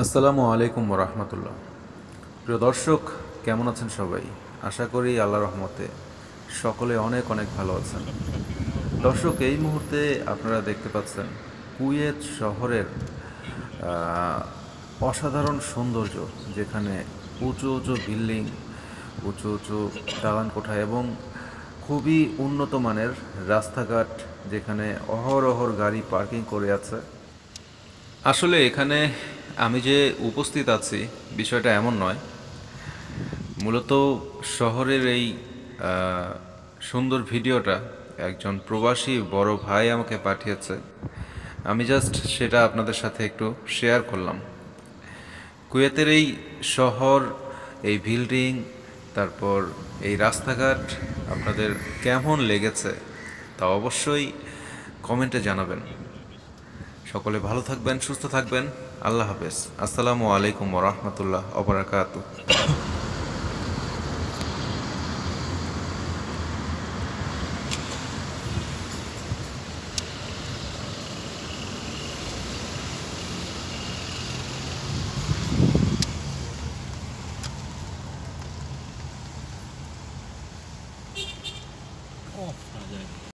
আসসালামু আলাইকুম রহমতুল্লাহ। প্রিয় দর্শক, কেমন আছেন সবাই? আশা করি আল্লাহ রহমতে সকলে অনেক অনেক ভালো আছেন। দর্শক, এই মুহূর্তে আপনারা দেখতে পাচ্ছেন কুয়েত শহরের অসাধারণ সৌন্দর্য, যেখানে উঁচু উঁচু বিল্ডিং, উঁচু উঁচু দালান কোঠা এবং খুবই উন্নত মানের রাস্তাঘাট, যেখানে অহরহর গাড়ি পার্কিং করে আছে। আসলে এখানে আমি যে উপস্থিত আছি, বিষয়টা এমন নয়। মূলত শহরের এই সুন্দর ভিডিওটা একজন প্রবাসী বড় ভাই আমাকে পাঠিয়েছে। আমি জাস্ট সেটা আপনাদের সাথে একটু শেয়ার করলাম। কুয়েতের এই শহর, এই বিল্ডিং, তারপর এই রাস্তাঘাট আপনাদের কেমন লেগেছে তা অবশ্যই কমেন্টে জানাবেন। সকলে ভালো থাকবেন, সুস্থ থাকবেন। আল্লাহ হাফেজ। আসসালামু আলাইকুম ওয়া রাহমাতুল্লাহ ওয়া বারাকাতুহু।